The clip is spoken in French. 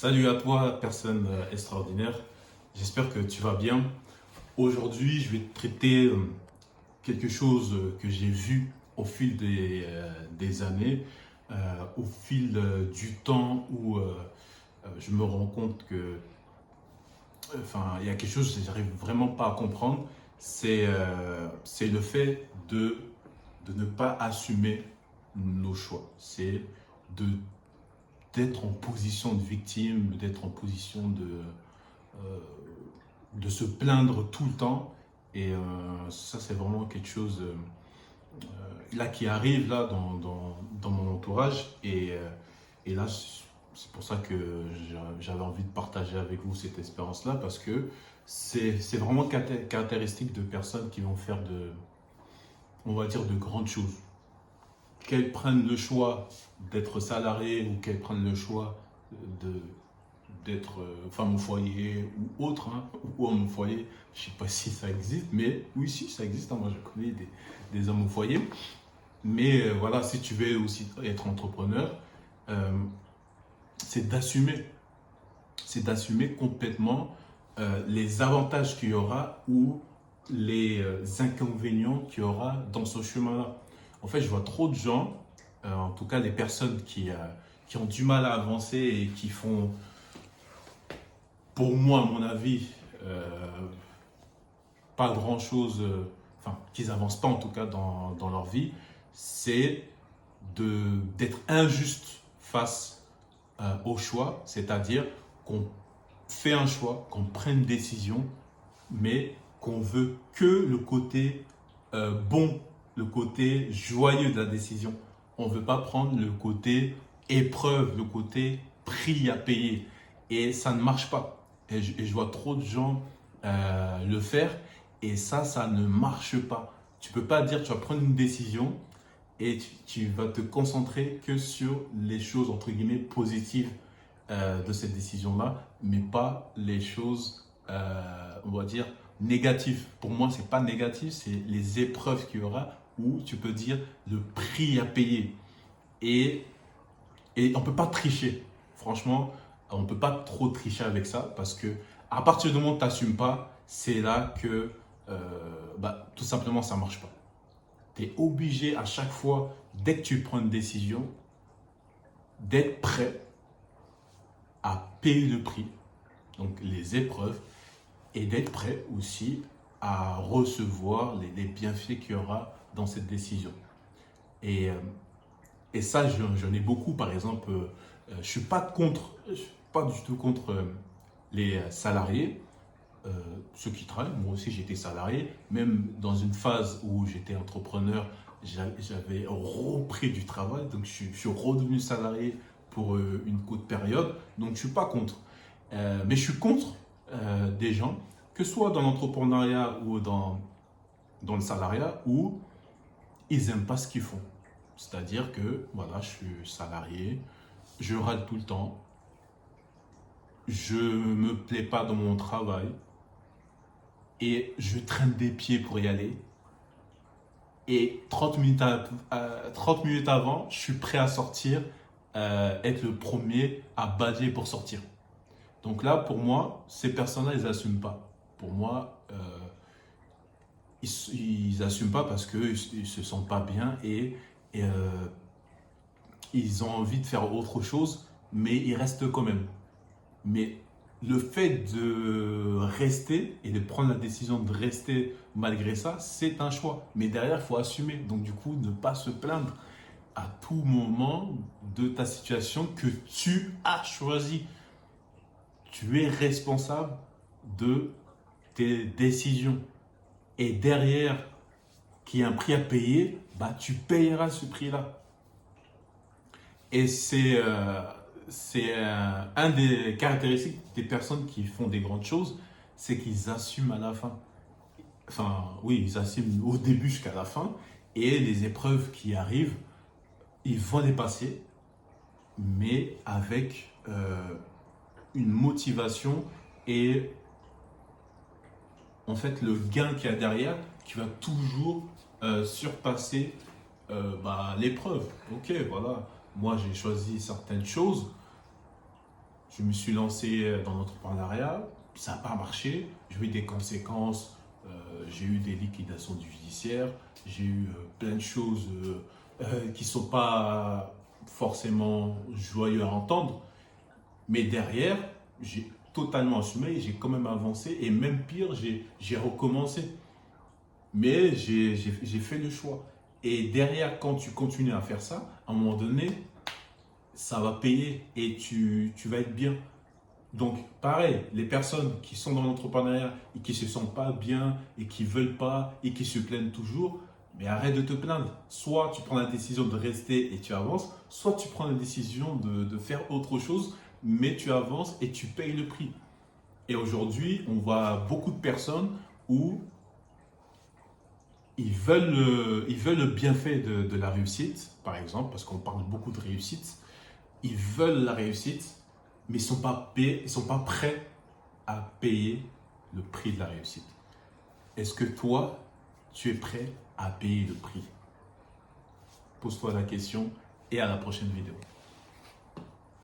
Salut à toi, personne extraordinaire. J'espère que tu vas bien. Aujourd'hui, je vais te traiter quelque chose que j'ai vu au fil des années, au fil du temps où je me rends compte que, il y a quelque chose que j'arrive vraiment pas à comprendre. C'est le fait de ne pas assumer nos choix. C'est de d'être en position de victime, d'être en position euh, de se plaindre tout le temps. Et ça, c'est vraiment quelque chose là qui arrive là dans mon entourage. Et là, c'est pour ça que j'avais envie de partager avec vous cette expérience-là, parce que c'est vraiment caractéristique de personnes qui vont faire on va dire, de grandes choses. Qu'elles prennent le choix d'être salariées ou qu'elles prennent le choix de, d'être femme au foyer ou autre, hein, ou homme au foyer. Je ne sais pas si ça existe, mais oui, si ça existe. Hein, moi, je connais des hommes au foyer. Mais voilà, si tu veux aussi être entrepreneur, euh, c'est d'assumer. C'est d'assumer complètement les avantages qu'il y aura ou les inconvénients qu'il y aura dans ce chemin-là. En fait, je vois trop de gens, en tout cas des personnes qui ont du mal à avancer et qui font, pour moi, à mon avis, pas grand-chose, qu'ils avancent pas en tout cas dans leur vie, c'est d'être injuste face au choix, c'est-à-dire qu'on fait un choix, qu'on prenne une décision, mais qu'on veut que le côté bon, le côté joyeux de la décision. On ne veut pas prendre le côté épreuve, le côté prix à payer. Et ça ne marche pas. Et je vois trop de gens le faire. Et ça ne marche pas. Tu ne peux pas dire tu vas prendre une décision et tu vas te concentrer que sur les choses entre guillemets positives de cette décision-là, mais pas les choses, on va dire, négatives. Pour moi, c'est pas négatif, c'est les épreuves qu'il y aura où tu peux dire le prix à payer. Et, et on peut pas tricher. Franchement, on peut pas trop tricher avec ça parce que à partir du moment où tu n'assumes pas, c'est là que tout simplement ça marche pas. Tu es obligé à chaque fois, dès que tu prends une décision, d'être prêt à payer le prix, donc les épreuves, et d'être prêt aussi à recevoir les bienfaits qu'il y aura dans cette décision. Et, euh, et ça, j'en ai beaucoup. Par exemple, je ne suis pas contre, je suis pas du tout contre les salariés, ceux qui travaillent. Moi aussi, j'étais salarié. Même dans une phase où j'étais entrepreneur, j'avais repris du travail. Donc, je suis redevenu salarié pour une courte période. Donc, je ne suis pas contre. Mais je suis contre des gens, que ce soit dans l'entrepreneuriat ou dans le salariat, où ils n'aiment pas ce qu'ils font. C'est-à-dire que, voilà, je suis salarié, je râle tout le temps, je ne me plais pas dans mon travail et je traîne des pieds pour y aller. Et 30 minutes avant, je suis prêt à sortir, être le premier à badger pour sortir. Donc là, pour moi, ces personnes-là, ils n'assument pas. Pour moi, ils n'assument pas parce qu'ils ne se sentent pas bien et ils ont envie de faire autre chose, mais ils restent quand même. Mais le fait de rester et de prendre la décision de rester malgré ça, c'est un choix. Mais derrière, il faut assumer. Donc du coup, ne pas se plaindre à tout moment de ta situation que tu as choisi. Tu es responsable de tes décisions. Et derrière, qu'il y a un prix à payer, tu payeras ce prix-là. Et c'est un des caractéristiques des personnes qui font des grandes choses, c'est qu'ils assument à la fin. Enfin, oui, ils assument au début jusqu'à la fin. Et les épreuves qui arrivent, ils vont les passer, mais avec une motivation et en fait le gain qu'il y a derrière qui va toujours surpasser l'épreuve. Ok, voilà, moi j'ai choisi certaines choses, je me suis lancé dans l'entrepreneuriat, ça n'a pas marché, j'ai eu des conséquences, j'ai eu des liquidations judiciaires, j'ai eu plein de choses qui ne sont pas forcément joyeux à entendre, mais derrière, j'ai totalement assumé, j'ai quand même avancé et même pire, j'ai recommencé. Mais j'ai fait le choix. Et derrière, quand tu continues à faire ça, à un moment donné, ça va payer et tu vas être bien. Donc, pareil, les personnes qui sont dans l'entrepreneuriat et qui ne se sentent pas bien et qui ne veulent pas et qui se plaignent toujours, mais arrête de te plaindre. Soit tu prends la décision de rester et tu avances, soit tu prends la décision de faire autre chose, mais tu avances et tu payes le prix. Et aujourd'hui, on voit beaucoup de personnes où ils veulent le bienfait de la réussite, par exemple, parce qu'on parle beaucoup de réussite. Ils veulent la réussite, mais ils sont pas prêts à payer le prix de la réussite. Est-ce que toi, tu es prêt à payer le prix? Pose-toi la question et à la prochaine vidéo.